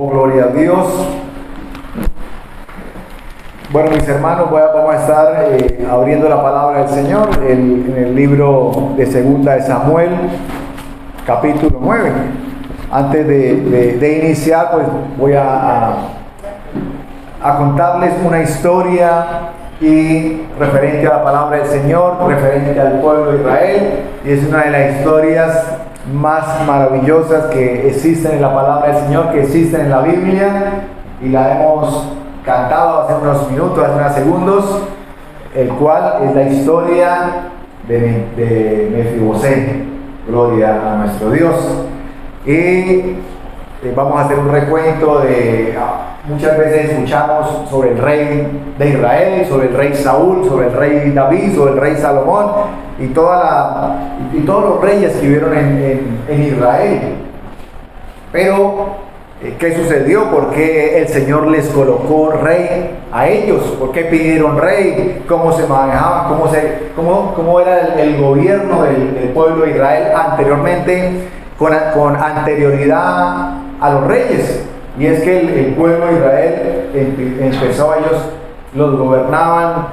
Oh, gloria a Dios. Bueno, mis hermanos, vamos a estar abriendo la palabra del Señor en el libro de Segunda de Samuel, capítulo 9. Antes de iniciar, pues voy a contarles una historia y referente a la palabra del Señor, referente al pueblo de Israel, y es una de las historias más maravillosas que existen en la palabra del Señor, que existen en la Biblia, y la hemos cantado hace unos minutos, hace unos segundos, el cual es la historia de Mefibosé. Gloria a nuestro Dios. Y vamos a hacer un recuento de... Muchas veces escuchamos sobre el rey de Israel, sobre el rey Saúl, sobre el rey David, sobre el rey Salomón y todos los reyes que vivieron en Israel. Pero, ¿qué sucedió? ¿Por qué el Señor les colocó rey a ellos? ¿Por qué pidieron rey? ¿Cómo se manejaban? ¿Cómo era el gobierno del pueblo de Israel anteriormente, con anterioridad a los reyes? Y es que el pueblo de Israel empezó, ellos los gobernaban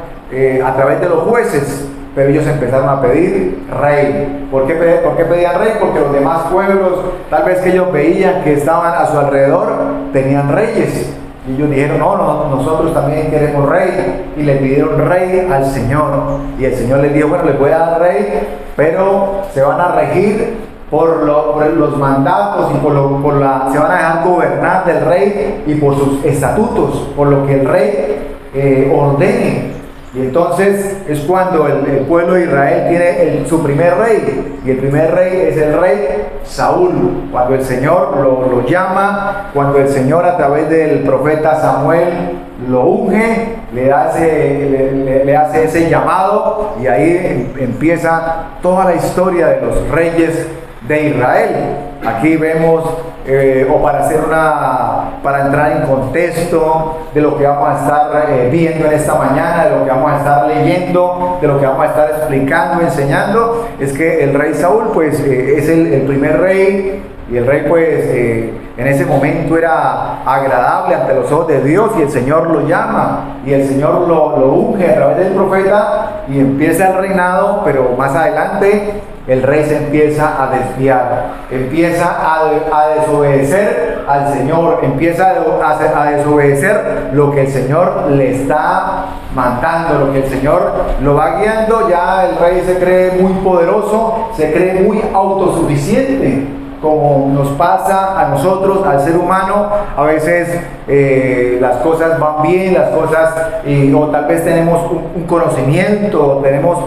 a través de los jueces, pero ellos empezaron a pedir rey. ¿Por qué pedían rey? Porque los demás pueblos, tal vez que ellos veían que estaban a su alrededor, tenían reyes. Y ellos dijeron, no, nosotros también queremos rey. Y le pidieron rey al Señor. Y el Señor les dijo, bueno, les voy a dar rey, pero se van a regir por los mandatos y se van a dejar gobernar del rey y por sus estatutos, por lo que el rey ordene. Y entonces es cuando el pueblo de Israel tiene su primer rey, y el primer rey es el rey Saúl. Cuando el Señor lo llama, cuando el Señor a través del profeta Samuel lo unge, le hace ese llamado, y ahí empieza toda la historia de los reyes de Israel. Aquí vemos, para entrar en contexto de lo que vamos a estar viendo en esta mañana, de lo que vamos a estar leyendo, de lo que vamos a estar explicando, enseñando, es que el rey Saúl pues es el primer rey, y el rey pues en ese momento era agradable ante los ojos de Dios, y el Señor lo llama, y el Señor lo unge a través del profeta, y empieza el reinado. Pero más adelante el rey se empieza a desviar, empieza a desobedecer al Señor, empieza a desobedecer lo que el Señor le está mandando, lo que el Señor lo va guiando. Ya el rey se cree muy poderoso, se cree muy autosuficiente, como nos pasa a nosotros, al ser humano. A veces las cosas van bien, o tal vez tenemos un conocimiento, tenemos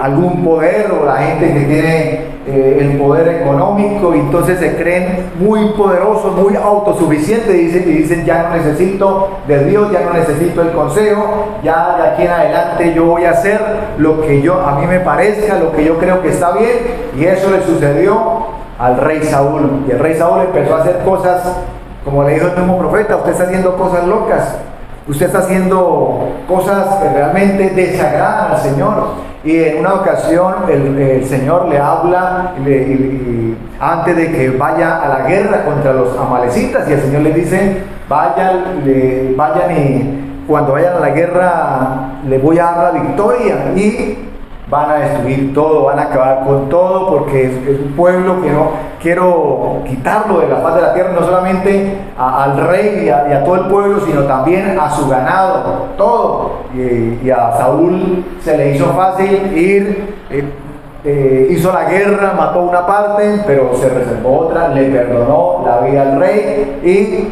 algún poder, o la gente que tiene el poder económico, y entonces se creen muy poderosos, muy autosuficientes, y dicen ya no necesito de Dios, ya no necesito el consejo, ya de aquí en adelante yo voy a hacer lo que a mí me parezca, lo que yo creo que está bien. Y eso le sucedió al rey Saúl. Y el rey Saúl empezó a hacer cosas, como le dijo el mismo profeta: usted está haciendo cosas locas, usted está haciendo cosas que realmente desagradan al Señor. Y en una ocasión el Señor le habla antes de que vaya a la guerra contra los amalecitas, y el Señor le dice: vayan, y cuando vayan a la guerra les voy a dar la victoria, y van a destruir todo, van a acabar con todo, porque es un pueblo que no quiero quitarlo de la faz de la tierra, no solamente al rey y a todo el pueblo, sino también a su ganado, todo. Y a Saúl se le hizo fácil ir, hizo la guerra, mató una parte, pero se reservó otra, le perdonó la vida al rey, y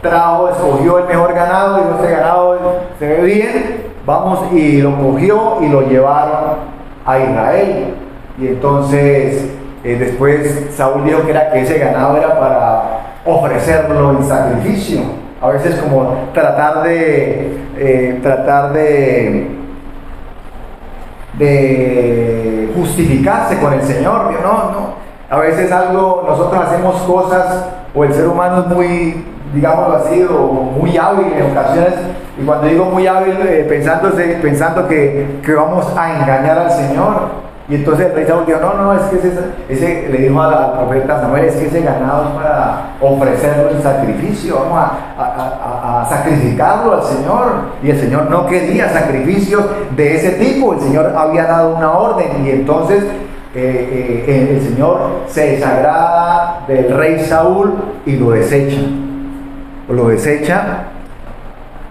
escogió el mejor ganado, y este ganado se ve bien, vamos, y lo cogió y lo llevaron a Israel. Y entonces después Saúl dijo que ese ganado era para ofrecerlo en sacrificio. A veces como tratar de justificarse con el Señor. No. A veces nosotros hacemos cosas, o el ser humano es muy, digámoslo así, o muy hábil en ocasiones, y cuando digo muy hábil, pensando que vamos a engañar al Señor. Y entonces el rey Saúl dijo, no, es que ese le dijo al profeta Samuel, es que ese ganado es para ofrecerlo en sacrificio, vamos a sacrificarlo al Señor. Y el Señor no quería sacrificios de ese tipo, el Señor había dado una orden, y entonces el Señor se desagrada del rey Saúl y lo desecha.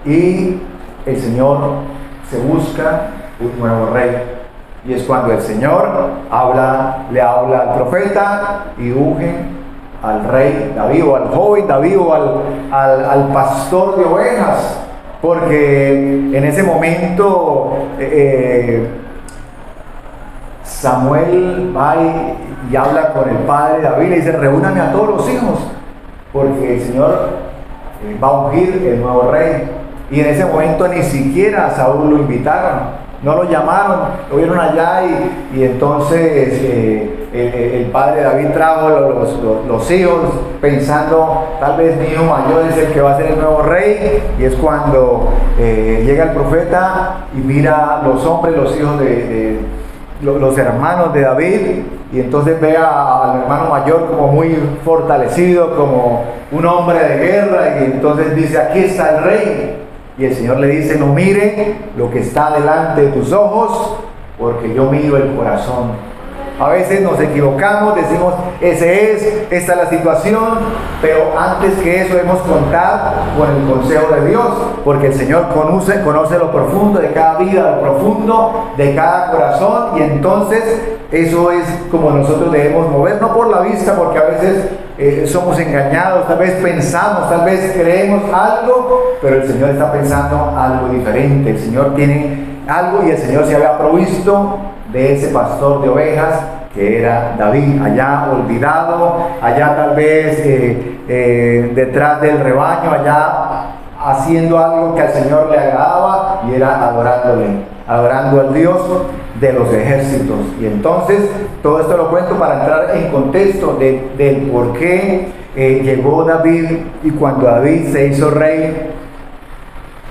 Y el Señor se busca un nuevo rey. Y es cuando el Señor le habla al profeta y unge al rey David, o al joven David, o al pastor de ovejas. Porque en ese momento Samuel va y habla con el padre David, le dice, reúname a todos los hijos, porque el Señor va a ungir el nuevo rey. Y en ese momento ni siquiera a Saúl lo invitaron. No lo llamaron, lo vieron allá y entonces el padre David trajo los hijos pensando, tal vez mi hijo mayor es el que va a ser el nuevo rey. Y es cuando llega el profeta y mira los hombres, los hijos los hermanos de David, y entonces ve al hermano mayor como muy fortalecido, como un hombre de guerra, y entonces dice, aquí está el rey. Y el Señor le dice, no mire lo que está delante de tus ojos, porque yo miro el corazón. A veces nos equivocamos, decimos, esta es la situación, pero antes que eso debemos contar con el consejo de Dios, porque el Señor conoce lo profundo de cada vida, lo profundo de cada corazón, y entonces eso es como nosotros debemos mover, no por la vista, porque a veces somos engañados, tal vez pensamos, tal vez creemos algo, pero el Señor está pensando algo diferente. El Señor tiene algo, y el Señor se había provisto de ese pastor de ovejas que era David, allá olvidado, allá tal vez detrás del rebaño, allá haciendo algo que al Señor le agradaba, y era adorando al Dios de los ejércitos. Y entonces todo esto lo cuento para entrar en contexto del por qué llegó David, y cuando David se hizo rey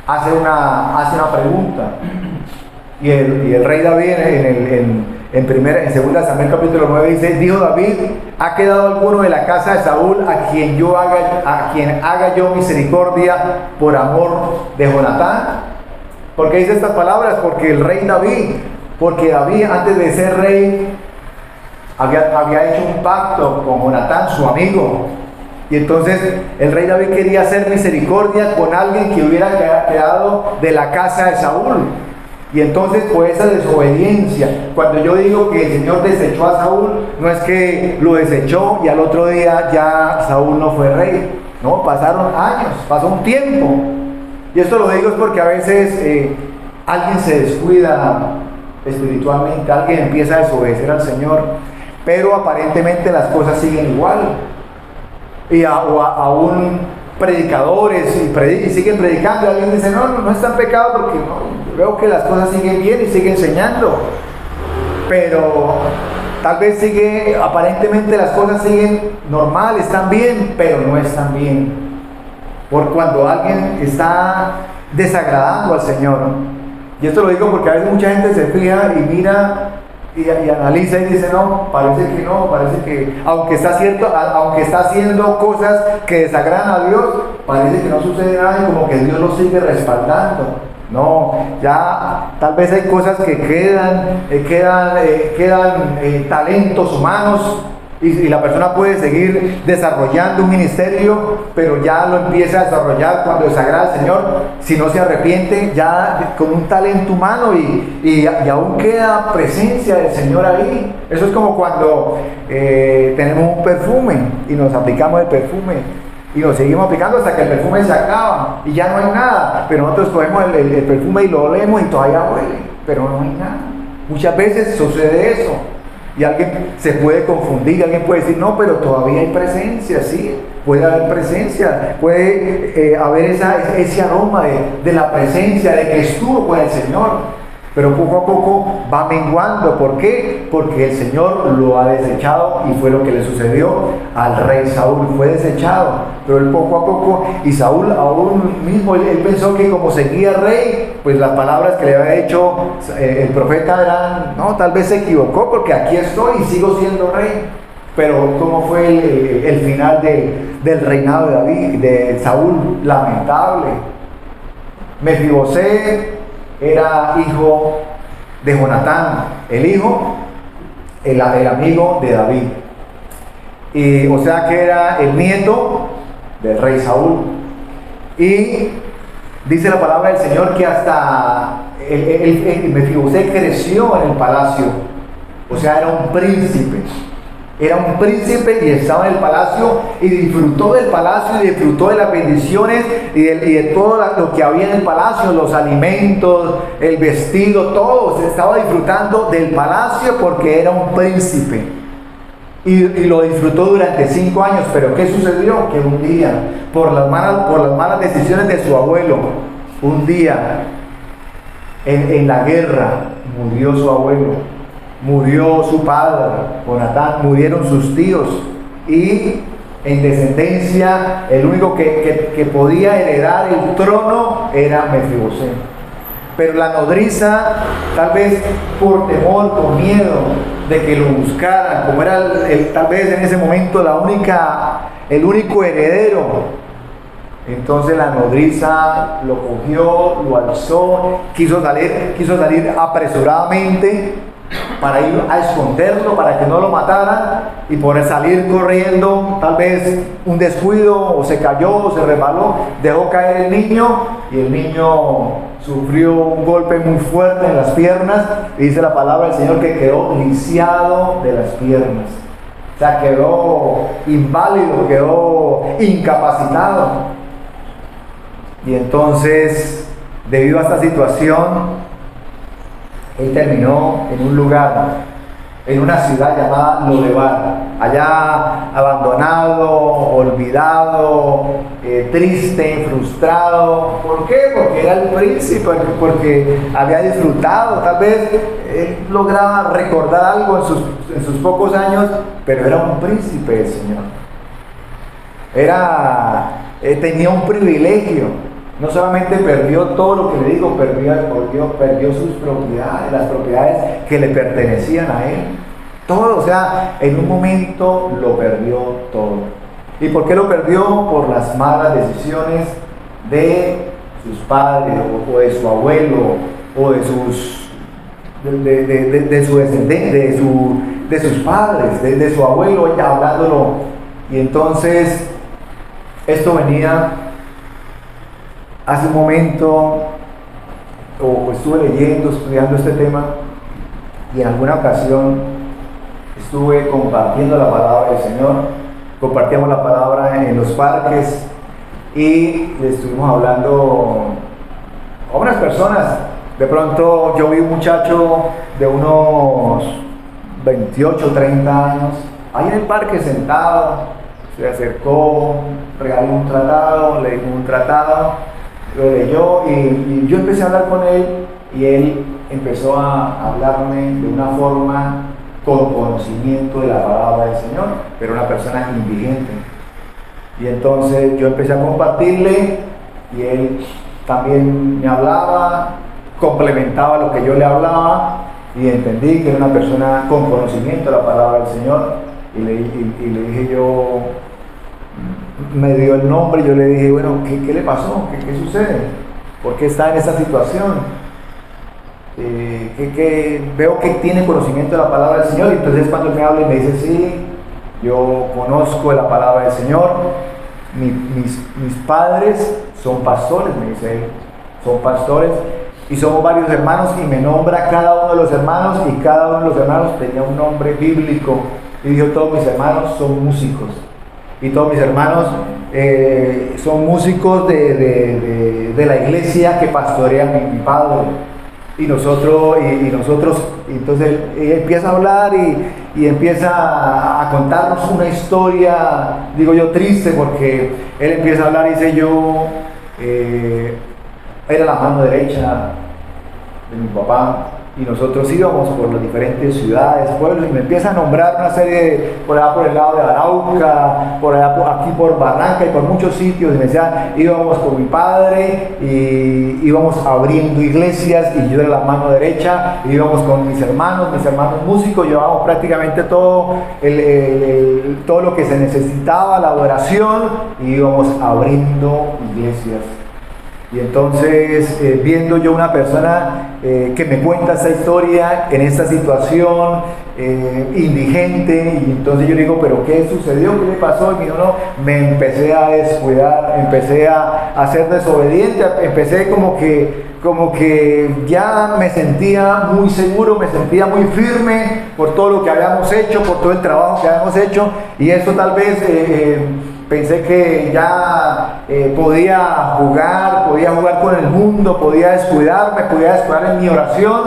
hace una pregunta. Y el rey David en 2 Samuel capítulo 9 dice, dijo David, ¿ha quedado alguno de la casa de Saúl a quien haga yo misericordia por amor de Jonatán? ¿Por qué dice estas palabras? Porque David antes de ser rey había hecho un pacto con Jonatán, su amigo. Y entonces el rey David quería hacer misericordia con alguien que hubiera quedado de la casa de Saúl. Y entonces, por esa desobediencia, cuando yo digo que el Señor desechó a Saúl, no es que lo desechó y al otro día ya Saúl no fue rey. No, pasaron años, pasó un tiempo. Y esto lo digo es porque a veces alguien se descuida espiritualmente, alguien empieza a desobedecer al Señor, pero aparentemente las cosas siguen igual. Y aún predicadores y siguen predicando, y alguien dice, no está en pecado, porque veo que las cosas siguen bien y sigue enseñando, pero tal vez aparentemente las cosas siguen normal, están bien, pero no están bien, por cuando alguien está desagradando al Señor. Y esto lo digo porque a veces mucha gente se fija y mira y analiza y dice, parece que aunque está haciendo cosas que desagradan a Dios, parece que no sucede nada, y como que Dios lo sigue respaldando. No, ya tal vez hay cosas que quedan talentos humanos, y la persona puede seguir desarrollando un ministerio, pero ya lo empieza a desarrollar cuando desagrada al Señor, si no se arrepiente, ya con un talento humano, y aún queda presencia del Señor ahí. Eso es como cuando tenemos un perfume y nos aplicamos el perfume y nos seguimos aplicando hasta que el perfume se acaba y ya no hay nada, pero nosotros cogemos el perfume y lo olemos y todavía huele, pero no hay nada. Muchas veces sucede eso. Y alguien se puede confundir, alguien puede decir, no, pero todavía hay presencia, sí, puede haber presencia, puede haber ese aroma de la presencia, de que estuvo con el Señor. pero poco a poco va menguando. ¿Por qué? Porque el Señor lo ha desechado, y fue lo que le sucedió al rey Saúl. Fue desechado, pero él poco a poco, y Saúl aún mismo, él pensó que como seguía rey, pues las palabras que le había hecho el profeta eran, no, tal vez se equivocó, porque aquí estoy y sigo siendo rey. Pero ¿cómo fue el final del reinado de David, de Saúl? Lamentable. Mefibosé era hijo de Jonatán, el amigo de David. Y, o sea que era el nieto del rey Saúl. Y dice la palabra del Señor que hasta Mefibosé creció en el palacio. O sea, era un príncipe. Era un príncipe y estaba en el palacio y disfrutó del palacio y disfrutó de las bendiciones y de todo lo que había en el palacio, los alimentos, el vestido, todo. Se estaba disfrutando del palacio porque era un príncipe. Y lo disfrutó durante 5 años. Pero ¿qué sucedió? Que un día, por las malas decisiones de su abuelo, un día en la guerra murió su abuelo. Murió su padre, Jonatán, murieron sus tíos, y en descendencia el único que podía heredar el trono era Mefibosé. Pero la nodriza, tal vez por temor, por miedo de que lo buscaran, como era tal vez en ese momento el único heredero, entonces la nodriza lo cogió, lo alzó, quiso salir apresuradamente para ir a esconderlo, para que no lo mataran, y por salir corriendo, tal vez un descuido, o se cayó, o se resbaló, dejó caer el niño, y el niño sufrió un golpe muy fuerte en las piernas, y dice la palabra del Señor que quedó lisiado de las piernas. O sea, quedó inválido, quedó incapacitado. Y entonces, debido a esta situación, él terminó en un lugar, en una ciudad llamada Lodebar, allá abandonado, olvidado, triste, frustrado. ¿Por qué? Porque era el príncipe, porque había disfrutado. Tal vez él lograba recordar algo en sus pocos años, pero era un príncipe del Señor. Tenía un privilegio. No solamente perdió todo lo que le digo, perdió sus propiedades, las propiedades que le pertenecían a él. Todo, o sea, en un momento lo perdió todo. ¿Y por qué lo perdió? Por las malas decisiones de sus padres, o de su abuelo, o de su descendencia, de sus padres, de su abuelo, ya hablándolo. Y entonces, esto venía. Hace un momento, estuve leyendo, estudiando este tema, y en alguna ocasión estuve compartiendo la palabra del Señor. Compartíamos la palabra en los parques y le estuvimos hablando a unas personas. De pronto yo vi un muchacho de unos 28, 30 años, ahí en el parque sentado. Se acercó, regaló un tratado, le dio un tratado, lo leyó, y yo empecé a hablar con él, y él empezó a hablarme de una forma con conocimiento de la palabra del Señor, pero una persona indigente. Y entonces yo empecé a compartirle, y él también me hablaba, complementaba lo que yo le hablaba, y entendí que era una persona con conocimiento de la palabra del Señor. Y le dije yo, me dio el nombre, y yo le dije, bueno, ¿qué le pasó? ¿Qué sucede? ¿Por qué está en esa situación? Veo que tiene conocimiento de la palabra del Señor. Y entonces cuando él me habla y me dice, sí, yo conozco la palabra del Señor, mis padres son pastores, me dice él, son pastores, y somos varios hermanos, y me nombra cada uno de los hermanos, y cada uno de los hermanos tenía un nombre bíblico. Y dijo, todos mis hermanos son músicos, y todos mis hermanos son músicos de la iglesia que pastorea mi padre. Y nosotros, entonces él empieza a hablar y empieza a contarnos una historia, digo yo, triste, porque él empieza a hablar y dice, yo era la mano derecha de mi papá, y nosotros íbamos por las diferentes ciudades, pueblos, y me empieza a nombrar una serie por allá por el lado de Arauca, por allá aquí por Barranca y por muchos sitios, y me decía, íbamos con mi padre y íbamos abriendo iglesias, y yo era la mano derecha, y íbamos con mis hermanos músicos, llevábamos prácticamente todo todo lo que se necesitaba, la adoración, y íbamos abriendo iglesias. Y entonces, viendo yo una persona que me cuenta esta historia en esta situación indigente, y entonces yo digo, ¿pero qué sucedió? ¿Qué le pasó? Y me dijo, no, me empecé a descuidar, empecé a ser desobediente, empecé como que ya me sentía muy seguro, me sentía muy firme por todo lo que habíamos hecho, por todo el trabajo que habíamos hecho, y eso tal vez... pensé que ya podía jugar con el mundo, podía descuidar en mi oración,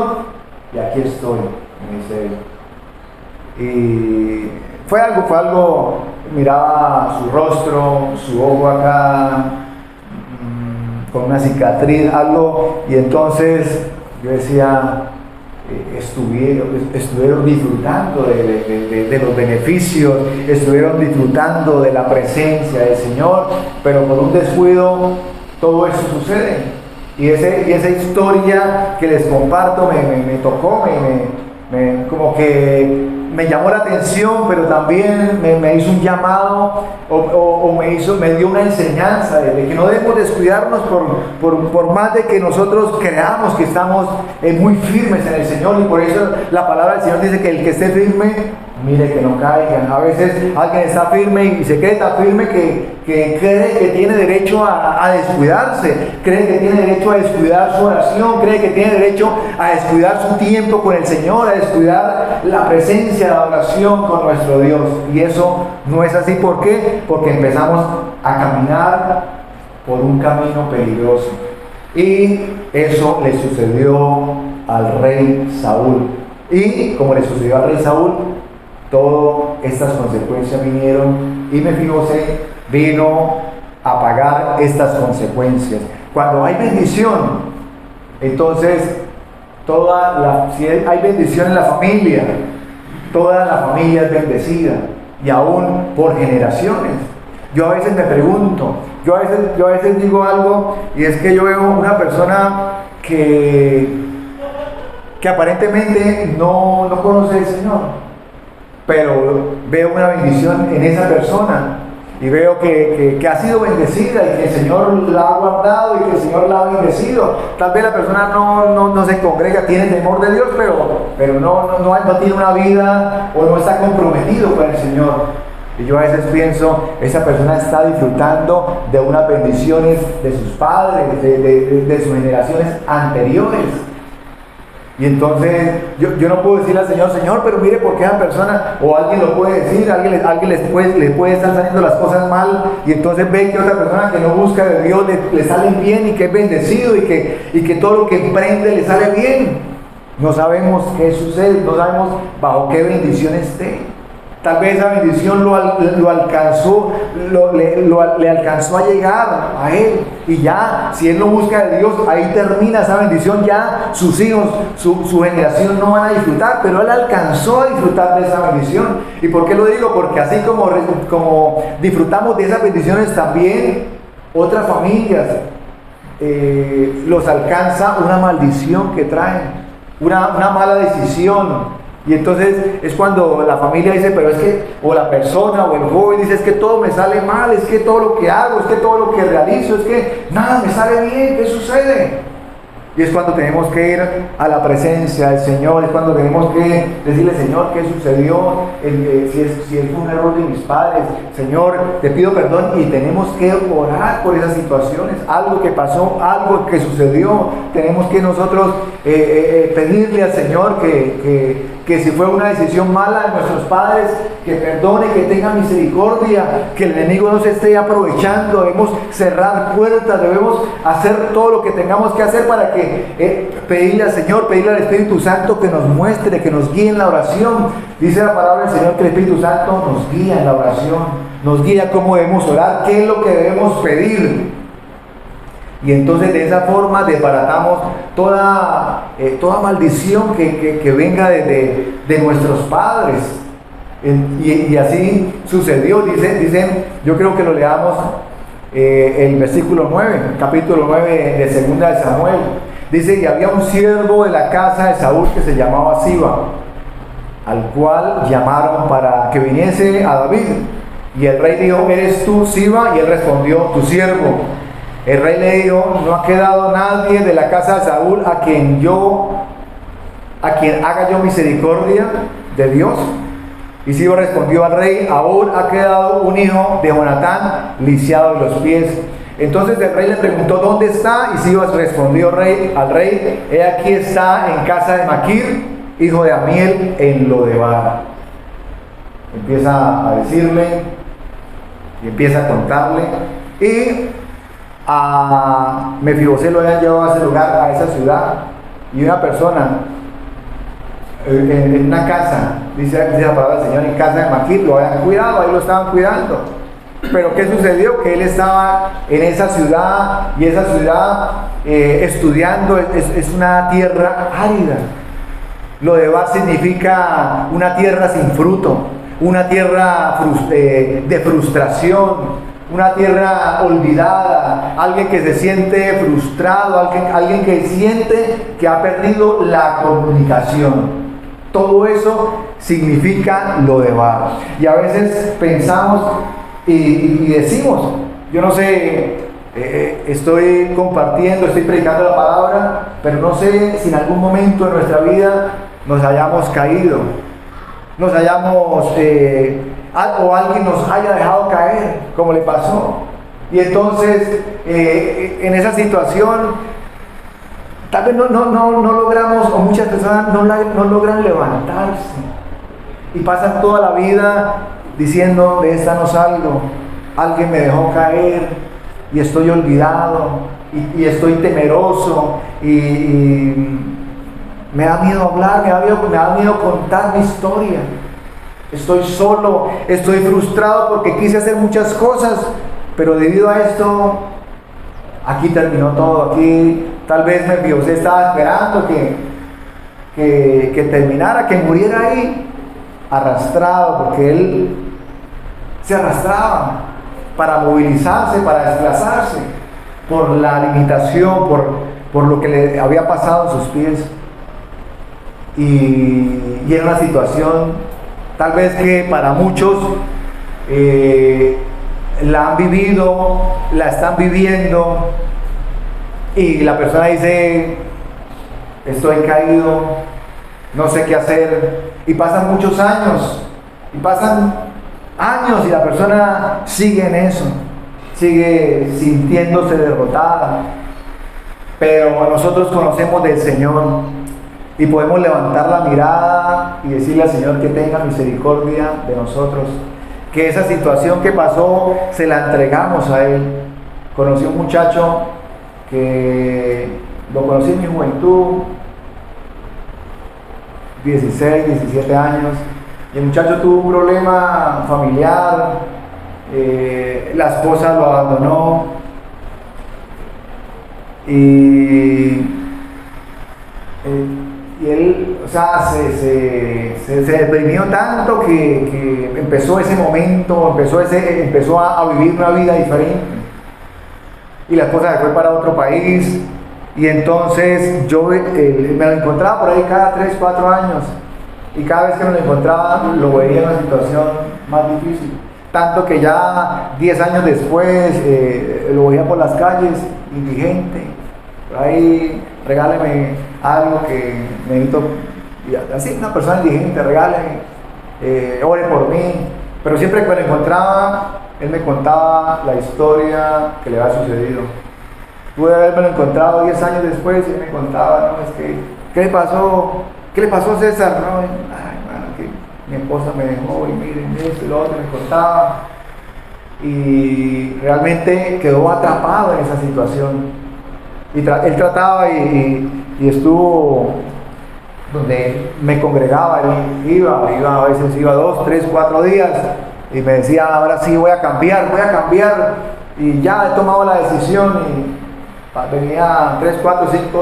y aquí estoy, me dice él. Y fue algo, miraba su rostro, su ojo acá, con una cicatriz, algo, y entonces yo decía, estuvieron disfrutando de los beneficios, estuvieron disfrutando de la presencia del Señor, pero por un descuido todo eso sucede. Y esa historia que les comparto me tocó, como que me llamó la atención, pero también me hizo un llamado me dio una enseñanza de que no debemos descuidarnos por más de que nosotros creamos que estamos muy firmes en el Señor, y por eso la palabra del Señor dice que el que esté firme, mire que no caigan. A veces alguien está firme y se cree tan firme que cree que tiene derecho a descuidarse, cree que tiene derecho a descuidar su oración, cree que tiene derecho a descuidar su tiempo con el Señor, a descuidar la presencia, la oración con nuestro Dios. Y eso no es así. ¿Por qué? Porque empezamos a caminar por un camino peligroso. Y eso le sucedió al rey Saúl. Y como le sucedió al rey Saúl, todas estas consecuencias vinieron, y Mefibosé vino a pagar estas consecuencias. Cuando hay bendición, entonces si hay bendición en la familia, toda la familia es bendecida, y aún por generaciones. Yo a veces me pregunto, yo a veces digo algo, y es que yo veo una persona que aparentemente no conoce al Señor, pero veo una bendición en esa persona, y veo que ha sido bendecida, y que el Señor la ha guardado, y que el Señor la ha bendecido. Tal vez la persona no se congrega, tiene temor de Dios, pero no tiene una vida, o no está comprometido con el Señor. Y yo a veces pienso, esa persona está disfrutando de unas bendiciones de sus padres, de sus generaciones anteriores. Y entonces yo no puedo decirle al Señor, pero mire por qué esa persona, o alguien lo puede decir, alguien le puede estar saliendo las cosas mal, y entonces ve que otra persona que no busca de Dios le salen bien, y que es bendecido, y que todo lo que emprende le sale bien. No sabemos qué sucede, no sabemos bajo qué bendición esté. Tal vez esa bendición le alcanzó a llegar a él, y ya, si él no busca de Dios, ahí termina esa bendición. Ya sus hijos, su generación no van a disfrutar, pero él alcanzó a disfrutar de esa bendición. ¿Y por qué lo digo? Porque así como disfrutamos de esas bendiciones, también otras familias los alcanza una maldición que traen, una mala decisión. Y entonces es cuando la familia dice, pero es que, o la persona o el joven dice, es que todo me sale mal, es que todo lo que hago, es que todo lo que realizo, es que nada me sale bien, ¿qué sucede? Y es cuando tenemos que ir a la presencia del Señor, es cuando tenemos que decirle, Señor, ¿qué sucedió? Si fue un error de mis padres, Señor, te pido perdón, y tenemos que orar por esas situaciones, algo que pasó, algo que sucedió, tenemos que nosotros pedirle al Señor que si fue una decisión mala de nuestros padres, que perdone, que tenga misericordia, que el enemigo no se esté aprovechando. Debemos cerrar puertas, debemos hacer todo lo que tengamos que hacer para que pedirle al Señor, pedirle al Espíritu Santo que nos muestre, que nos guíe en la oración. Dice la palabra del Señor que el Espíritu Santo nos guía en la oración, nos guía cómo debemos orar, qué es lo que debemos pedir. Y entonces de esa forma desbaratamos toda maldición que venga de nuestros padres. Y así sucedió, dicen, yo creo que lo leamos el versículo 9, capítulo 9 de segunda de Samuel. Dice, y había un siervo de la casa de Saúl que se llamaba Siba, al cual llamaron para que viniese a David. Y el rey dijo, ¿eres tú, Siba? Y él respondió, tu siervo. El rey le dijo, no ha quedado nadie de la casa de Saúl a quien haga yo misericordia de Dios. Y Siba respondió al rey, aún ha quedado un hijo de Jonatán lisiado de los pies. Entonces el rey le preguntó, ¿dónde está? Y Siba respondió al rey, he aquí está en casa de Maquir, hijo de Amiel, en Lodebar. Empieza a decirle y empieza a contarle. Y a Mefibosé lo habían llevado a ese lugar, a esa ciudad, y una persona en una casa, dice la palabra del Señor, en casa de Maquir, lo habían cuidado, ahí lo estaban cuidando. Pero ¿qué sucedió? Que él estaba en esa ciudad, y esa ciudad estudiando es una tierra árida. Lodebar significa una tierra sin fruto, una tierra de frustración, una tierra olvidada, alguien que se siente frustrado, alguien que siente que ha perdido la comunicación. Todo eso significa Lodebar. Y a veces pensamos y decimos, yo no sé, estoy compartiendo, estoy predicando la palabra, pero no sé si en algún momento de nuestra vida nos hayamos caído, nos hayamos, o alguien nos haya dejado caer, como le pasó. Y entonces, en esa situación, tal vez no logramos, o muchas personas no logran levantarse. Y pasan toda la vida diciendo, de esta no salgo, alguien me dejó caer, y estoy olvidado, y estoy temeroso, y me da miedo hablar, me da miedo contar mi historia. Estoy solo, estoy frustrado porque quise hacer muchas cosas, pero debido a esto, aquí terminó todo. Aquí tal vez Mefibosé estaba esperando que terminara, que muriera ahí, arrastrado, porque él se arrastraba para movilizarse, para desplazarse, por la limitación, por lo que le había pasado en sus pies. Y era una situación tal vez que para muchos la han vivido, la están viviendo, y la persona dice, estoy caído, no sé qué hacer, y pasan muchos años, y la persona sigue en eso, sigue sintiéndose derrotada. Pero nosotros conocemos del Señor, y podemos levantar la mirada y decirle al Señor que tenga misericordia de nosotros, que esa situación que pasó se la entregamos a Él. Conocí un muchacho que lo conocí en mi juventud, 16, 17 años, y el muchacho tuvo un problema familiar, la esposa lo abandonó, y él, o sea, se deprimió tanto que empezó ese momento, empezó a vivir una vida diferente. Y la esposa se fue para otro país, y entonces yo me lo encontraba por ahí cada 3, 4 años, y cada vez que me lo encontraba lo veía en una situación más difícil. Tanto que ya 10 años después lo veía por las calles, indigente, por ahí, regáleme algo que necesito, y así, una persona indigente, regáleme, ore por mí. Pero siempre que me lo encontraba, él me contaba la historia que le había sucedido. Pude haberme encontrado 10 años después y él me contaba, no, es que, ¿qué le pasó? ¿Qué le pasó a César? No, ay, mano, que mi esposa me dejó, y miren esto y lo otro, me contaba. Y realmente quedó atrapado en esa situación. Y él trataba y estuvo donde me congregaba, él iba, a veces iba 2, 3, 4 días, y me decía, ahora sí voy a cambiar, y ya he tomado la decisión, venía 3, 4, 5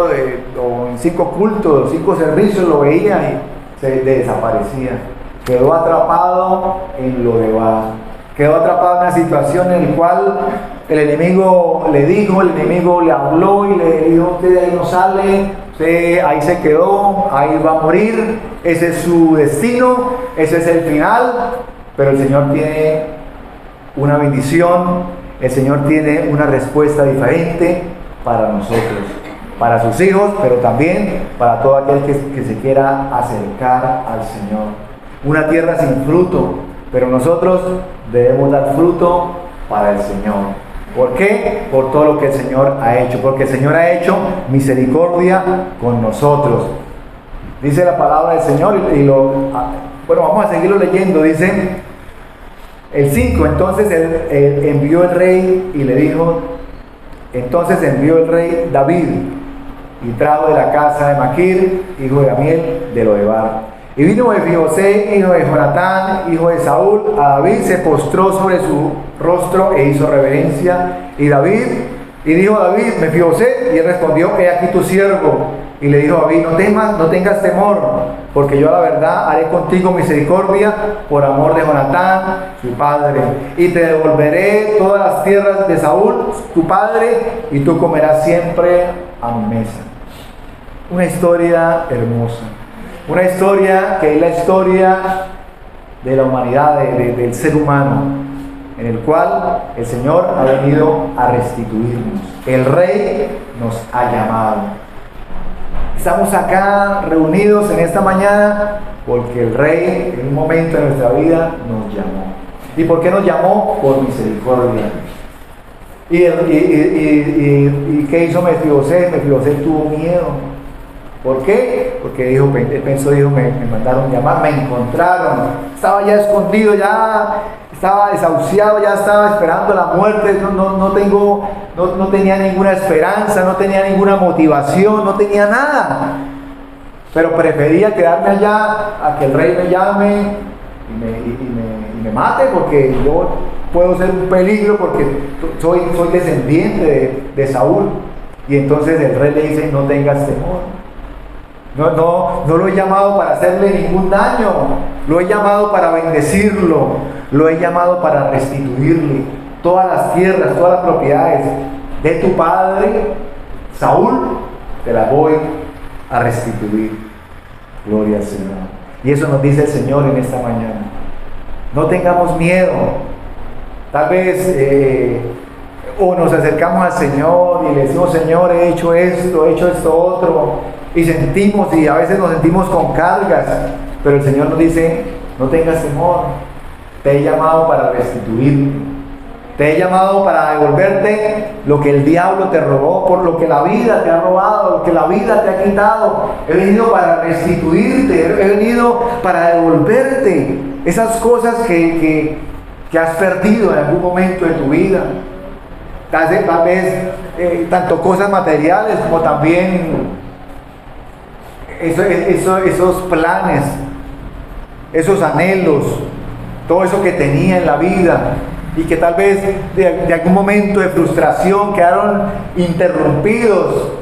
o en 5 cultos, 5 servicios, lo veía y se desaparecía. Quedó atrapado en lo de abajo. Quedó atrapado en una situación en la cual el enemigo le dijo, el enemigo le habló y le dijo: usted de ahí no sale, usted ahí se quedó, ahí va a morir, ese es su destino, ese es el final. Pero el Señor tiene una bendición, el Señor tiene una respuesta diferente para nosotros, para sus hijos, pero también para todo aquel que se quiera acercar al Señor. Una tierra sin fruto, pero nosotros debemos dar fruto para el Señor. ¿Por qué? Por todo lo que el Señor ha hecho, porque el Señor ha hecho misericordia con nosotros. Dice la palabra del Señor bueno, vamos a seguirlo leyendo. Dice el 5, entonces envió el rey y le dijo, entonces envió el rey David y trajo de la casa de Maquir, hijo de Amiel, de Lodebar. Y vino Mefibosé, hijo de Jonatán, hijo de Saúl, a David, se postró sobre su rostro e hizo reverencia. Y dijo David, Mefibosé, y él respondió: he aquí tu siervo. Y le dijo David: no temas, no tengas temor, porque yo a la verdad haré contigo misericordia por amor de Jonatán, su padre. Y te devolveré todas las tierras de Saúl, tu padre, y tú comerás siempre a mi mesa. Una historia hermosa. Una historia que es la historia de la humanidad, del ser humano, en el cual el Señor ha venido a restituirnos. El Rey nos ha llamado. Estamos acá reunidos en esta mañana porque el Rey en un momento de nuestra vida nos llamó. ¿Y por qué nos llamó? Por misericordia. ¿Y qué hizo Mefibosé? Mefibosé tuvo miedo. ¿Por qué? Porque él pensó, me mandaron llamar, me encontraron, estaba ya escondido, ya estaba desahuciado, ya estaba esperando la muerte, no tenía ninguna esperanza, no tenía ninguna motivación, no tenía nada. Pero prefería quedarme allá a que el rey me llame y me mate, porque yo puedo ser un peligro, porque soy descendiente de Saúl. Y entonces el rey le dice: no tengas temor. No lo he llamado para hacerle ningún daño, lo he llamado para bendecirlo, lo he llamado para restituirle todas las tierras, todas las propiedades de tu padre Saúl, te las voy a restituir. Gloria al Señor. Y eso nos dice el Señor en esta mañana. No tengamos miedo. Tal vez o nos acercamos al Señor y le decimos: Señor, he hecho esto otro, y a veces nos sentimos con cargas, pero el Señor nos dice: no tengas temor, te he llamado para restituirte, te he llamado para devolverte lo que el diablo te robó, por lo que la vida te ha robado, lo que la vida te ha quitado. He venido para restituirte, he venido para devolverte esas cosas que has perdido en algún momento de tu vida. Tal vez tanto cosas materiales como también esos planes, esos anhelos, todo eso que tenía en la vida y que tal vez de algún momento de frustración quedaron interrumpidos.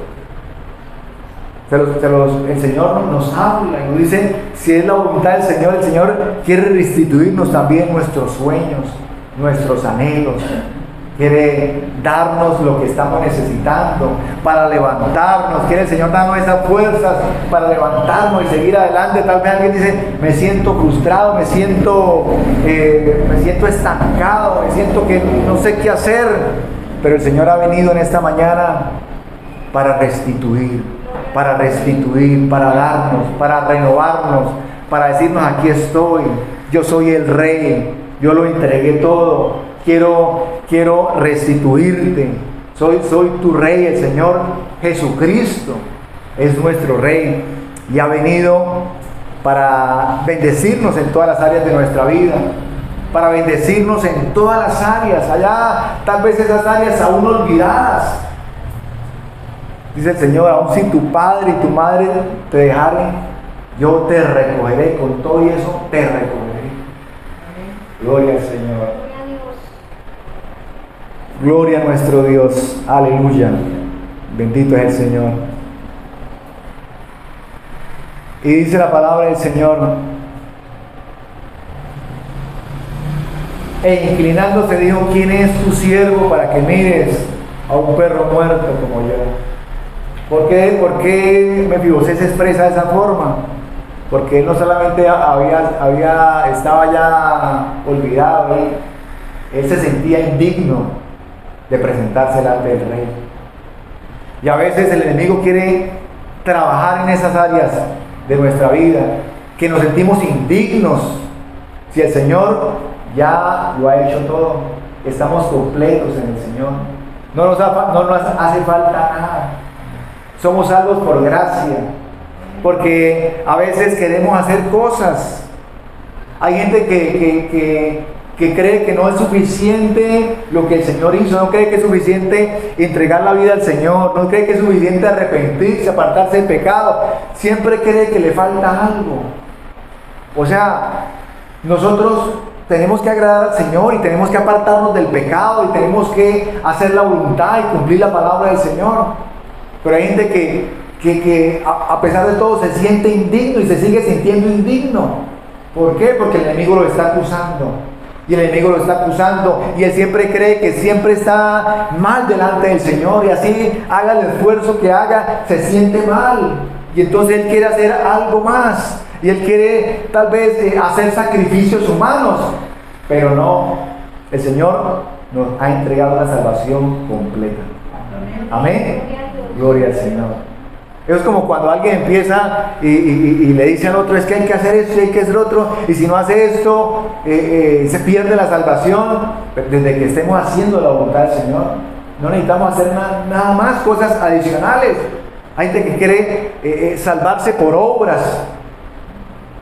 El Señor nos habla y nos dice: si es la voluntad del Señor, el Señor quiere restituirnos también nuestros sueños, nuestros anhelos. Quiere darnos lo que estamos necesitando para levantarnos. Quiere el Señor darnos esas fuerzas para levantarnos y seguir adelante. Tal vez alguien dice: me siento frustrado, me siento estancado, me siento que no sé qué hacer. Pero el Señor ha venido en esta mañana para restituir, para darnos, para renovarnos, para decirnos: aquí estoy, yo soy el Rey, yo lo entregué todo. Quiero restituirte. Soy tu Rey. El Señor Jesucristo es nuestro Rey y ha venido para bendecirnos en todas las áreas de nuestra vida, para bendecirnos en todas las áreas, allá tal vez esas áreas aún olvidadas. Dice el Señor: aun si tu padre y tu madre te dejaren, yo te recogeré, con todo y eso te recogeré. Gloria al Señor. Gloria a nuestro Dios, aleluya. Bendito es el Señor. Y dice la palabra del Señor: e inclinándose dijo: ¿quién es tu siervo para que mires a un perro muerto como yo? ¿Por qué Mefibosé se expresa de esa forma? Porque él no solamente estaba ya olvidado, él se sentía indigno de presentarse delante del rey. Y a veces el enemigo quiere trabajar en esas áreas de nuestra vida, que nos sentimos indignos. Si el Señor ya lo ha hecho todo, estamos completos en el Señor, no nos hace falta nada, somos salvos por gracia, porque a veces queremos hacer cosas. Hay gente que cree que no es suficiente lo que el Señor hizo, no cree que es suficiente entregar la vida al Señor, no cree que es suficiente arrepentirse, apartarse del pecado, siempre cree que le falta algo. O sea, nosotros tenemos que agradar al Señor y tenemos que apartarnos del pecado y tenemos que hacer la voluntad y cumplir la palabra del Señor. Pero hay gente que a pesar de todo se siente indigno y se sigue sintiendo indigno. ¿Por qué? Porque el enemigo lo está acusando. Y el enemigo lo está acusando y él siempre cree que siempre está mal delante del Señor, y así haga el esfuerzo que haga, se siente mal. Y entonces él quiere hacer algo más. Y él quiere tal vez hacer sacrificios humanos, pero no, el Señor nos ha entregado la salvación completa. Amén. Gloria al Señor. Es como cuando alguien empieza y le dice al otro: es que hay que hacer esto y hay que hacer otro, y si no hace esto se pierde la salvación. Desde que estemos haciendo la voluntad del Señor, no necesitamos hacer nada más, cosas adicionales. Hay gente que quiere salvarse por obras,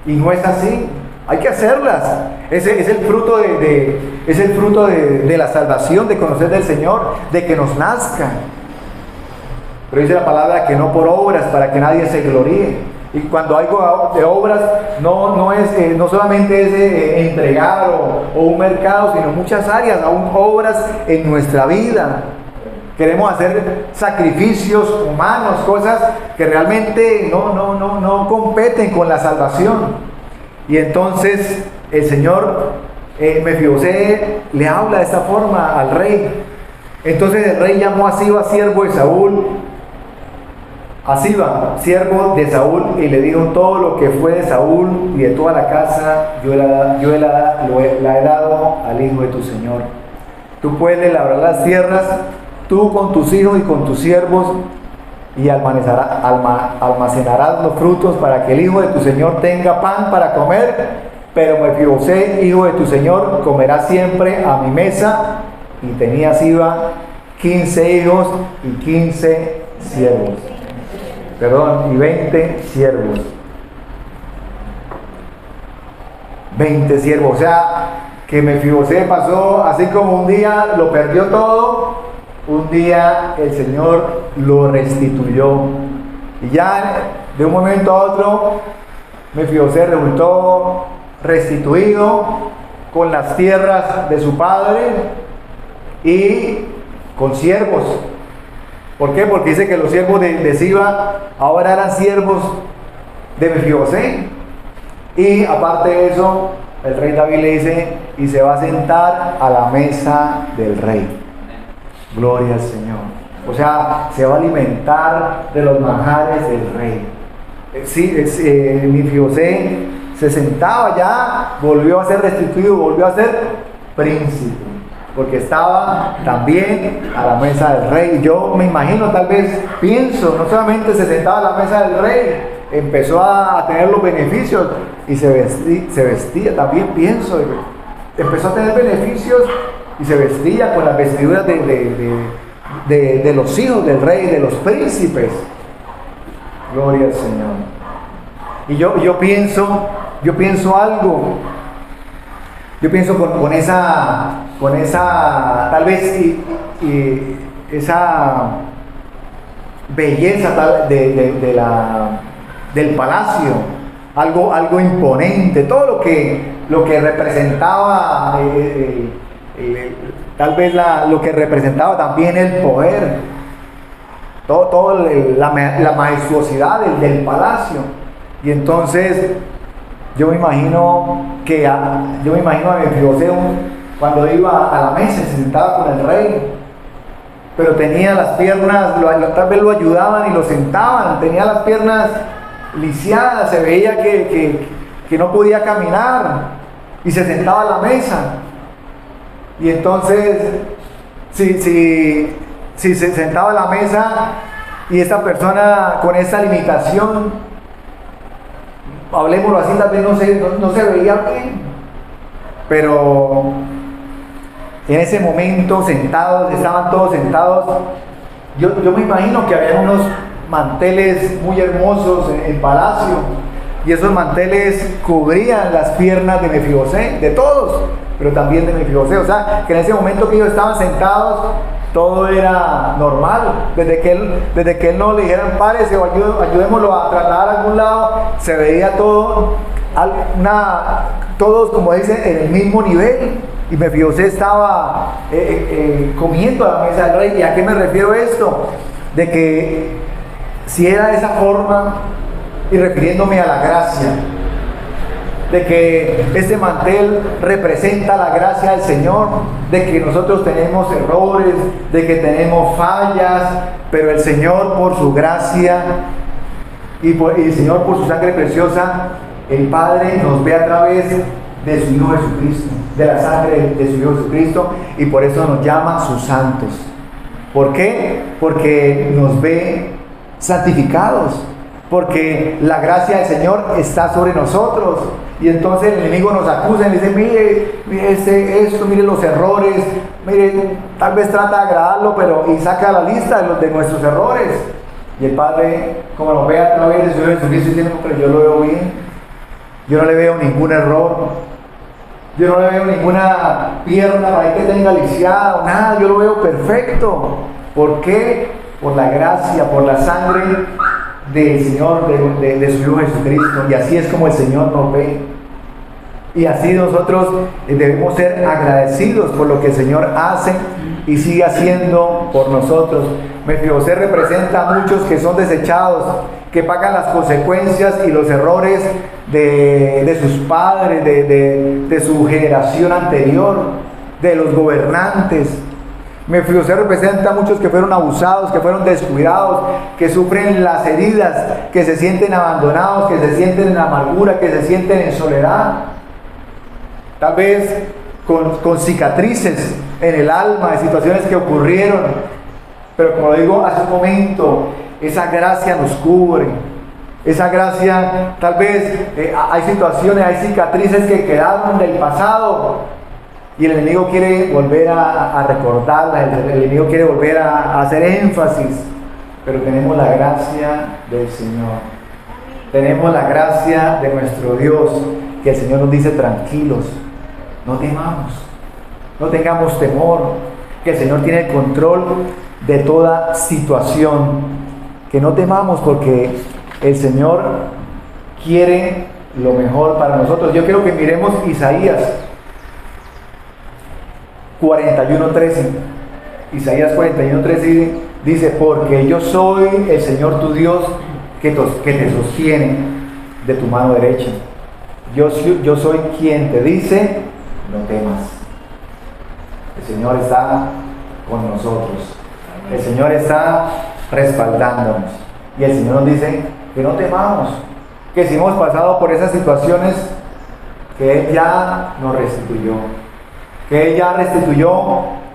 y no es así. Hay que hacerlas. Ese es el fruto de la salvación, de conocer del Señor, de que nos nazca. Pero dice la palabra que no por obras, para que nadie se gloríe. Y cuando hay de obras, no solamente es entregar o un mercado, sino muchas áreas, aún obras en nuestra vida. Queremos hacer sacrificios humanos, cosas que realmente no competen con la salvación. Y entonces el Señor Mefibosé le habla de esta forma al rey. Entonces el rey llamó a Siba, siervo de Saúl, a Siba, siervo de Saúl, y le dijo: todo lo que fue de Saúl y de toda la casa, yo la he dado al hijo de tu señor. Tú puedes labrar las tierras, tú con tus hijos y con tus siervos, y almacenarás los frutos para que el hijo de tu señor tenga pan para comer. Pero Mefibosé, hijo de tu señor, comerá siempre a mi mesa. Y tenía Siba 15 hijos y 15 siervos. Y 20 siervos. 20 siervos. O sea, que Mefibosé pasó así como un día lo perdió todo. Un día el Señor lo restituyó. Y ya de un momento a otro, Mefibosé resultó restituido con las tierras de su padre y con siervos. ¿Por qué? Porque dice que los siervos de Siba ahora eran siervos de Mefibosé. Y aparte de eso, el rey David le dice: y se va a sentar a la mesa del rey. Gloria al Señor. O sea, se va a alimentar de los manjares del rey. Mefibosé se sentaba ya, volvió a ser restituido, volvió a ser príncipe, porque estaba también a la mesa del rey. Yo me imagino, tal vez pienso, no solamente se sentaba a la mesa del rey, empezó a tener los beneficios y se vestía también, pienso, empezó a tener beneficios y se vestía con las vestiduras de los hijos del rey, de los príncipes. Gloria al Señor. Y yo pienso algo. Yo pienso con esa tal vez esa belleza del palacio, algo imponente, todo lo que representaba tal vez lo que representaba también el poder. la majestuosidad del palacio. Y entonces yo me imagino a Mefibosé cuando iba a la mesa, se sentaba con el rey, pero tenía las piernas, tal vez lo ayudaban y lo sentaban, tenía las piernas lisiadas, se veía que no podía caminar y se sentaba a la mesa. Y entonces, si se sentaba a la mesa y esta persona con esta limitación, hablemoslo así, tal vez no se veía bien, pero en ese momento estaban todos sentados. Yo me imagino que había unos manteles muy hermosos en el palacio, y esos manteles cubrían las piernas de Mefibosé, de todos, pero también de Mefibosé. O sea, que en ese momento que ellos estaban sentados, todo era normal. Desde que él no le dijeran párese o ayudémoslo a trasladar a algún lado, se veía todo, todos, como dicen, en el mismo nivel. Y Mefibosé estaba comiendo a la mesa del rey. ¿Y a qué me refiero esto? De que si era de esa forma, y refiriéndome a la gracia, de que este mantel representa la gracia del Señor, de que nosotros tenemos errores, de que tenemos fallas, pero el Señor por su gracia y el Señor por su sangre preciosa, el Padre nos ve a través de su Hijo Jesucristo, de la sangre de su Hijo Jesucristo, y por eso nos llama sus santos. ¿Por qué? Porque nos ve santificados, porque la gracia del Señor está sobre nosotros. Y entonces el enemigo nos acusa y dice, mire esto, mire los errores, mire, tal vez trata de agradarlo, y saca la lista de nuestros errores. Y el Padre, como nos ve a través de su Hijo Jesucristo, dice, pero yo lo veo bien, yo no le veo ningún error, yo no le veo ninguna pierna para que tenga lisiada o nada, yo lo veo perfecto. ¿Por qué? Por la gracia, por la sangre del Señor, de su Hijo Jesucristo. Y así es como el Señor nos ve. Y así nosotros debemos ser agradecidos por lo que el Señor hace y sigue haciendo por nosotros. Mefibosé representa a muchos que son desechados, que pagan las consecuencias y los errores de sus padres, de su generación anterior, de los gobernantes. Mefibosé representa a muchos que fueron abusados, que fueron descuidados, que sufren las heridas, que se sienten abandonados, que se sienten en amargura, que se sienten en soledad. Tal vez con cicatrices en el alma de situaciones que ocurrieron. Pero como lo digo hace un momento, esa gracia nos cubre. Esa gracia, tal vez hay situaciones, hay cicatrices que quedaron del pasado. Y el enemigo quiere volver a recordarlas, el enemigo quiere volver a hacer énfasis. Pero tenemos la gracia del Señor. Tenemos la gracia de nuestro Dios, que el Señor nos dice tranquilos, no temamos, no tengamos temor, que el Señor tiene el control de toda situación, que no temamos porque el Señor quiere lo mejor para nosotros. Yo quiero que miremos Isaías 41:13. Isaías 41:13 dice, porque yo soy el Señor tu Dios que te sostiene de tu mano derecha. Yo soy quien te dice, no temas. El Señor está con nosotros. El Señor está respaldándonos. Y el Señor nos dice que no temamos, que si hemos pasado por esas situaciones, que Él ya nos restituyó, que Él ya restituyó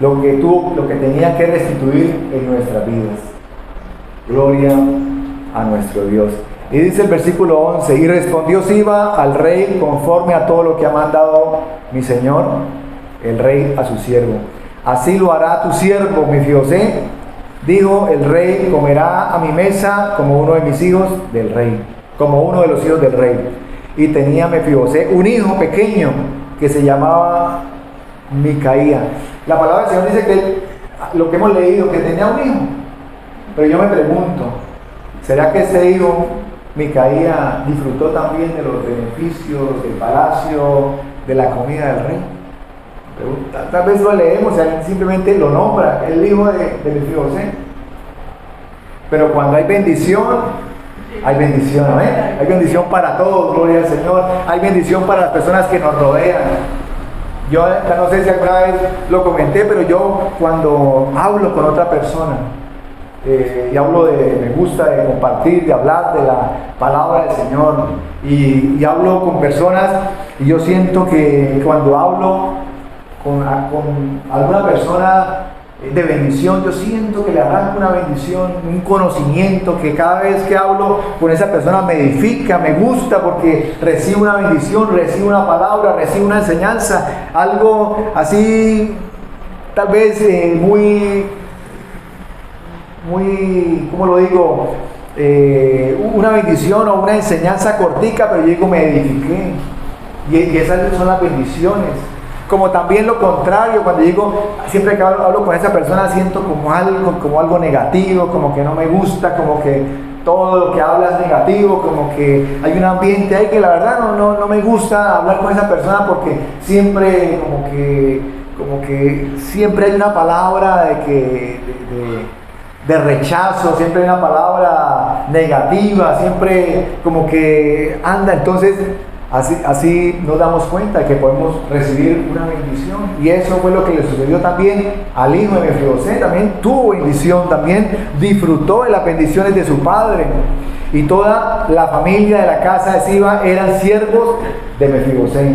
lo que tenía que restituir en nuestras vidas. Gloria a nuestro Dios. Y dice el versículo 11, y respondió Siba al rey conforme a todo lo que ha mandado mi señor, el rey a su siervo. Así lo hará tu siervo Mefibosé. Dijo el rey, comerá a mi mesa como uno de mis hijos del rey, como uno de los hijos del rey. Y tenía Mefibosé un hijo pequeño que se llamaba Micaía. La palabra del Señor dice que lo que hemos leído, que tenía un hijo. Pero yo me pregunto, ¿será que ese hijo, Micaía, disfrutó también de los beneficios del palacio, de la comida del rey? Tal vez lo leemos, simplemente lo nombra, el hijo de Mefibosé. Pero cuando hay bendición, amén. Hay bendición para todos, gloria al Señor. Hay bendición para las personas que nos rodean. Yo no sé si alguna vez lo comenté, pero yo cuando hablo con otra persona, y hablo me gusta de compartir, de hablar de la palabra del Señor, y hablo con personas, y yo siento que cuando hablo con alguna persona de bendición, yo siento que le arranco una bendición, un conocimiento que cada vez que hablo con esa persona me edifica, me gusta, porque recibo una bendición, recibo una palabra, recibo una enseñanza, algo así tal vez muy, ¿cómo lo digo? Una bendición o una enseñanza cortica, pero yo digo, me edifiqué, y esas son las bendiciones. Como también lo contrario, cuando digo, siempre que hablo con esa persona siento como algo negativo, como que no me gusta, como que todo lo que habla es negativo, como que hay un ambiente ahí que la verdad no me gusta hablar con esa persona, porque siempre como que siempre hay una palabra de rechazo, siempre hay una palabra negativa, siempre como que anda. Entonces así nos damos cuenta de que podemos recibir una bendición, y eso fue lo que le sucedió también al hijo de Mefibosé. También tuvo bendición, también disfrutó de las bendiciones de su padre, y toda la familia de la casa de Siba eran siervos de Mefibosé.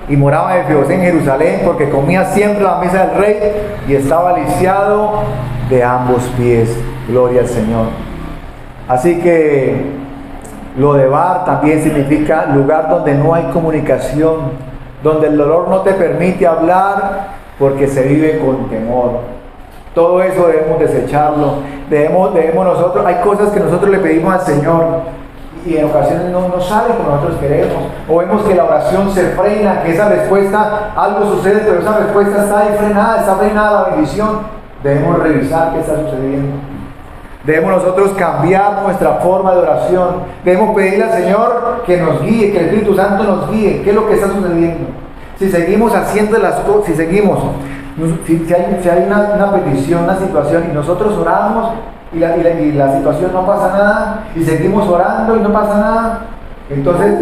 Y moraba Mefibosé en Jerusalén, porque comía siempre a la mesa del rey y estaba lisiado de ambos pies. Gloria al Señor. Así que Lodebar también significa lugar donde no hay comunicación, donde el dolor no te permite hablar porque se vive con temor. Todo eso debemos desecharlo. Debemos nosotros, hay cosas que nosotros le pedimos al Señor y en ocasiones no sale como nosotros queremos, o vemos que la oración se frena, que esa respuesta, algo sucede, pero esa respuesta está ahí frenada, está frenada la bendición. Debemos revisar qué está sucediendo. Debemos nosotros cambiar nuestra forma de oración. Debemos pedirle al Señor que nos guíe, que el Espíritu Santo nos guíe. ¿Qué es lo que está sucediendo? Si seguimos haciendo las cosas, si hay una petición, una situación, y nosotros oramos y la situación no pasa nada, y seguimos orando y no pasa nada, entonces,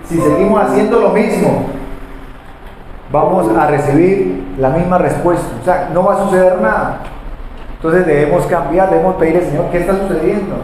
si seguimos haciendo lo mismo, vamos a recibir la misma respuesta. O sea, no va a suceder nada. Entonces debemos cambiar, debemos pedirle al Señor, ¿qué está sucediendo?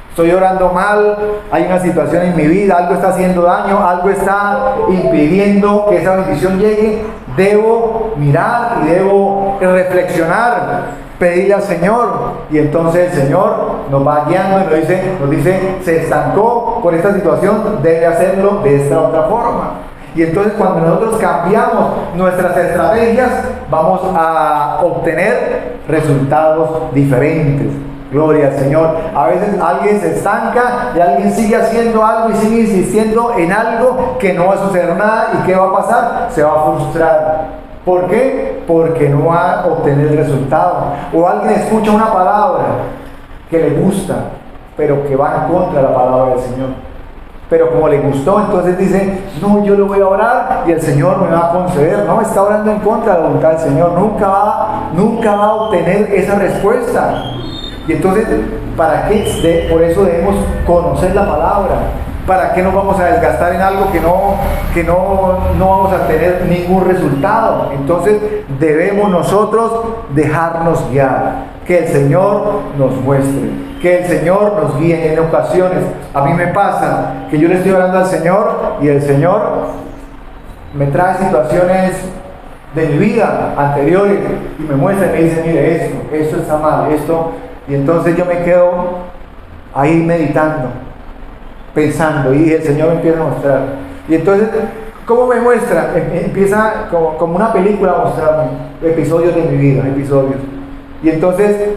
Estoy orando mal, hay una situación en mi vida, algo está haciendo daño, algo está impidiendo que esa bendición llegue. Debo mirar y debo reflexionar, pedirle al Señor, y entonces el Señor nos va guiando y nos dice, se estancó por esta situación, debe hacerlo de esta otra forma. Y entonces cuando nosotros cambiamos nuestras estrategias, vamos a obtener resultados diferentes. Gloria al Señor. A veces alguien se estanca y alguien sigue haciendo algo y sigue insistiendo en algo que no va a suceder nada. ¿Y qué va a pasar? Se va a frustrar. ¿Por qué? Porque no va a obtener el resultado. O alguien escucha una palabra que le gusta, pero que va en contra de la palabra del Señor. Pero como le gustó, entonces dice, no, yo lo voy a orar y el Señor me va a conceder. No, está orando en contra de la voluntad del Señor. Nunca va a obtener esa respuesta. Y entonces, ¿para qué? Por eso debemos conocer la palabra. ¿Para qué nos vamos a desgastar en algo que no vamos a tener ningún resultado? Entonces, debemos nosotros dejarnos guiar. Que el Señor nos muestre, que el Señor nos guíe. En ocasiones, a mí me pasa que yo le estoy orando al Señor y el Señor me trae situaciones de mi vida anteriores y me muestra y me dice, mire, esto está mal, esto. Y entonces yo me quedo ahí meditando, pensando, y el Señor me empieza a mostrar. Y entonces, ¿cómo me muestra? Empieza como una película a mostrarme episodios de mi vida, episodios. Y entonces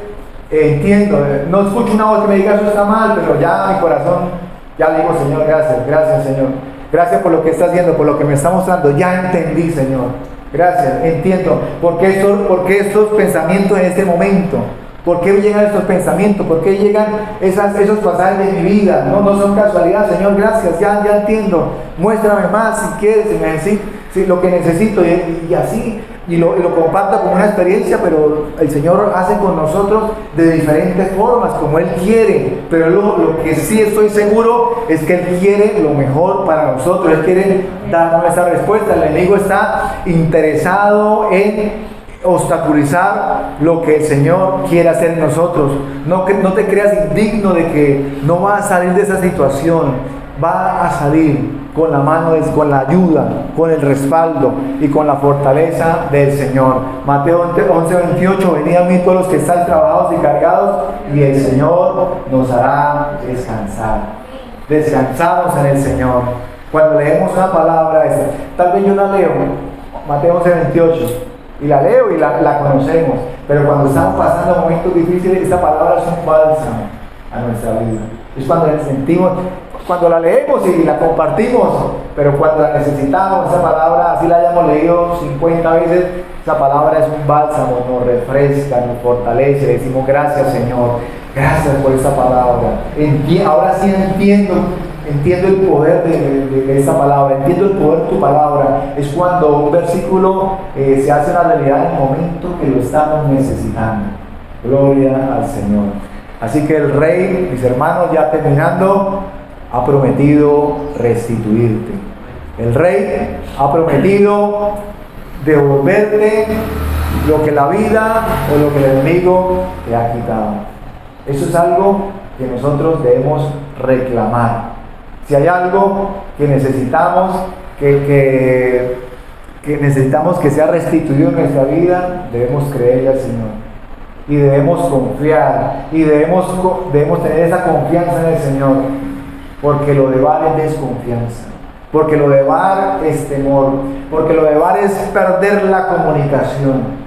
entiendo, no escucho una voz que me diga eso está mal, pero ya mi corazón, ya le digo, Señor, gracias Señor, gracias por lo que está haciendo, por lo que me está mostrando, ya entendí, Señor, gracias, entiendo, ¿por qué estos pensamientos en este momento? ¿Por qué llegan estos pensamientos? ¿Por qué llegan esos pasajes de mi vida? No son casualidad, Señor, gracias, ya entiendo. Muéstrame más si quieres, si lo que necesito y así. Y lo comparto como una experiencia, pero el Señor hace con nosotros de diferentes formas, como Él quiere. Pero lo que sí estoy seguro es que Él quiere lo mejor para nosotros. Él quiere darnos esa respuesta. El enemigo está interesado en obstaculizar lo que el Señor quiere hacer en nosotros. No te creas indigno de que no vas a salir de esa situación. Va a salir con la mano, con la ayuda, con el respaldo y con la fortaleza del Señor. Mateo 11:28, venid a mí todos los que estáis trabajados y cargados, y el Señor nos hará descansar. Descansamos en el Señor. Cuando leemos una palabra, tal vez yo la leo, Mateo 11:28, y la leo y la conocemos, pero cuando estamos pasando momentos difíciles, esta palabra es un bálsamo a nuestra vida. Es cuando la sentimos, cuando la leemos y la compartimos, pero cuando la necesitamos, esa palabra, así la hayamos leído 50 veces, esa palabra es un bálsamo, nos refresca, nos fortalece, le decimos gracias Señor, gracias por esta palabra. Ahora sí entiendo el poder de esa palabra, entiendo el poder de tu palabra. Es cuando un versículo se hace una realidad en el momento que lo estamos necesitando. Gloria al Señor. Así que el Rey, mis hermanos, ya terminando, ha prometido restituirte. El Rey ha prometido devolverte lo que la vida o lo que el enemigo te ha quitado. Eso es algo que nosotros debemos reclamar. Si hay algo que necesitamos que necesitamos que sea restituido en nuestra vida, debemos creerle al Señor. Y debemos confiar, y debemos tener esa confianza en el Señor, porque lo de Baal es desconfianza, porque lo de Baal es temor, porque lo de Baal es perder la comunicación.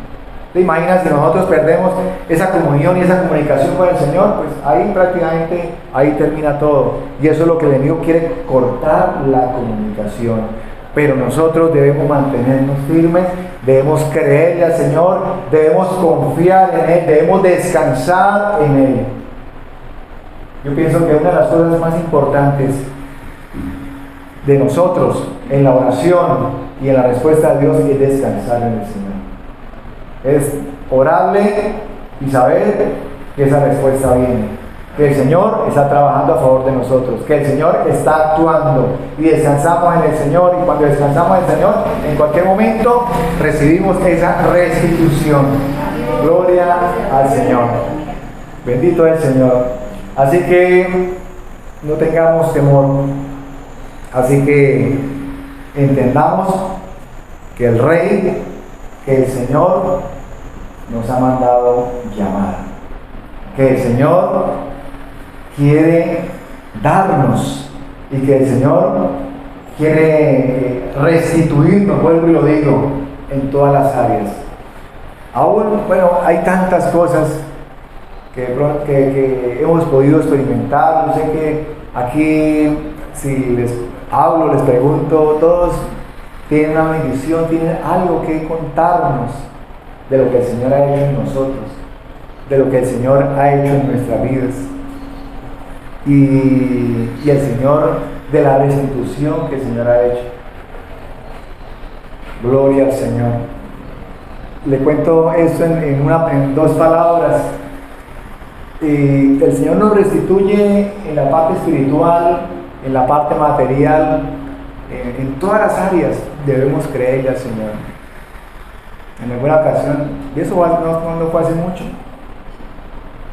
¿Te imaginas si nosotros perdemos esa comunión y esa comunicación con el Señor? Pues ahí prácticamente, ahí termina todo. Y eso es lo que el enemigo quiere, cortar la comunicación. Pero nosotros debemos mantenernos firmes, debemos creerle al Señor, debemos confiar en Él, debemos descansar en Él. Yo pienso que una de las cosas más importantes de nosotros en la oración y en la respuesta de Dios es descansar en el Señor. Es orarle y saber que esa respuesta viene. Que el Señor está trabajando a favor de nosotros, que el Señor está actuando y descansamos en el Señor, y cuando descansamos en el Señor, en cualquier momento recibimos esa restitución. Gloria al Señor. Bendito es el Señor. Así que no tengamos temor. Así que entendamos que el Rey, que el Señor nos ha mandado llamar. Que el Señor quiere darnos y que el Señor quiere restituirnos, vuelvo y lo digo, en todas las áreas. Aún, hay tantas cosas que hemos podido experimentar. Yo sé que aquí, si les hablo, les pregunto, todos tienen una bendición, tienen algo que contarnos de lo que el Señor ha hecho en nosotros, de lo que el Señor ha hecho en nuestras vidas. Y el Señor, de la restitución que el Señor ha hecho. Gloria al Señor. Le cuento esto en dos palabras. El Señor nos restituye en la parte espiritual, en la parte material, en todas las áreas debemos creerle al Señor. En alguna ocasión, y eso no fue hace mucho,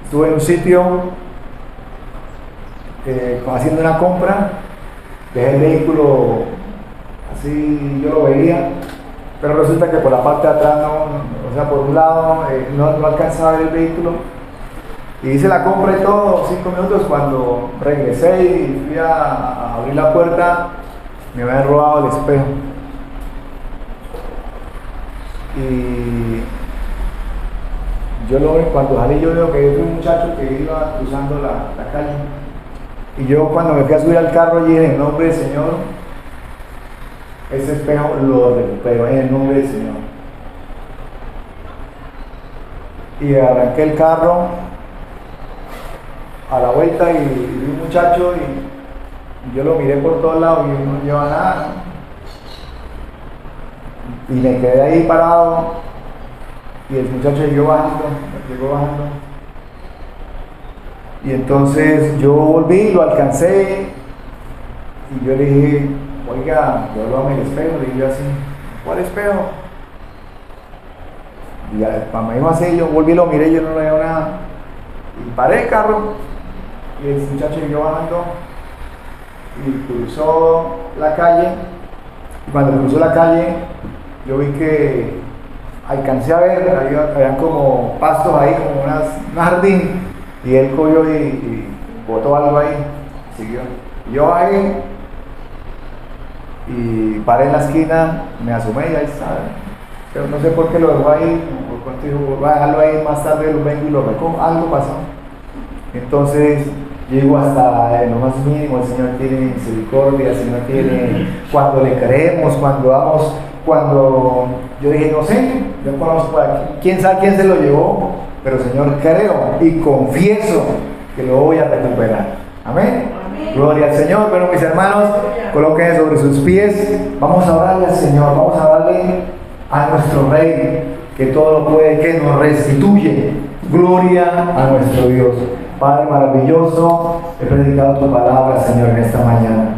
estuve en un sitio haciendo una compra, dejé el vehículo así, yo lo veía, pero resulta que por la parte de atrás por un lado no alcanzaba a ver el vehículo, y hice la compra y todo, 5 minutos. Cuando regresé y fui a abrir la puerta, me habían robado el espejo. Y cuando salí, yo veo que hay un muchacho que iba cruzando la calle. Y yo, cuando me fui a subir al carro allí, en el nombre del Señor, ese espejo lo recupero en el nombre del Señor. y arranqué el carro a la vuelta y vi un muchacho y yo lo miré por todos lados y no lleva nada. Y me quedé ahí parado y el muchacho llegó bajando. Y entonces yo volví, lo alcancé y yo le dije, oiga, devuélvame el espejo, le dije yo así, ¿cuál espejo? Y cuando me dijo así, yo volví, lo miré, yo no le veo nada. Y paré el carro y el muchacho siguió bajando y cruzó la calle. Y cuando cruzó la calle, yo vi que alcancé a ver, habían como pastos ahí, como un jardín, y él cogió y botó algo ahí, siguió. Y yo bajé y paré en la esquina, me asomé y ahí estaba. Pero no sé por qué lo dejó ahí, por cuánto dijo, voy a dejarlo ahí, más tarde lo vengo y lo recojo, algo pasó. Entonces llego hasta lo más mínimo, el Señor tiene misericordia, el Señor tiene, cuando le creemos, cuando yo dije, no sé, yo conozco aquí, quién sabe quién se lo llevó, pero Señor, creo y confieso que lo voy a recuperar. Amén. Amén. Gloria al Señor. Bueno, mis hermanos, coloquen sobre sus pies, vamos a orarle al Señor, vamos a darle a nuestro Rey, que todo lo puede, que nos restituye. Gloria a nuestro Dios. Padre maravilloso, he predicado tu palabra, Señor, en esta mañana.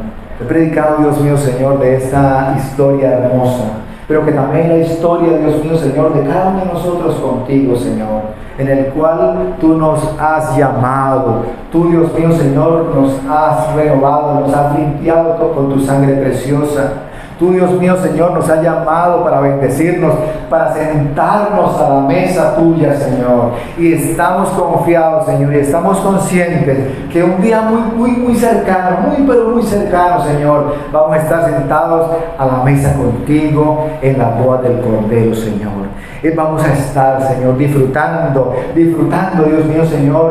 He predicado, Dios mío, Señor, de esta historia hermosa, pero que también la historia, Dios mío, Señor, de cada uno de nosotros contigo, Señor, en el cual tú nos has llamado. Tú, Dios mío, Señor, nos has renovado, nos has limpiado con tu sangre preciosa. Tú, Dios mío, Señor, nos has llamado para bendecirnos, para sentarnos a la mesa tuya, Señor. Y estamos confiados, Señor, y estamos conscientes que un día muy cercano, pero muy cercano, Señor, vamos a estar sentados a la mesa contigo en la boda del Cordero, Señor. Y vamos a estar, Señor, disfrutando, Dios mío, Señor,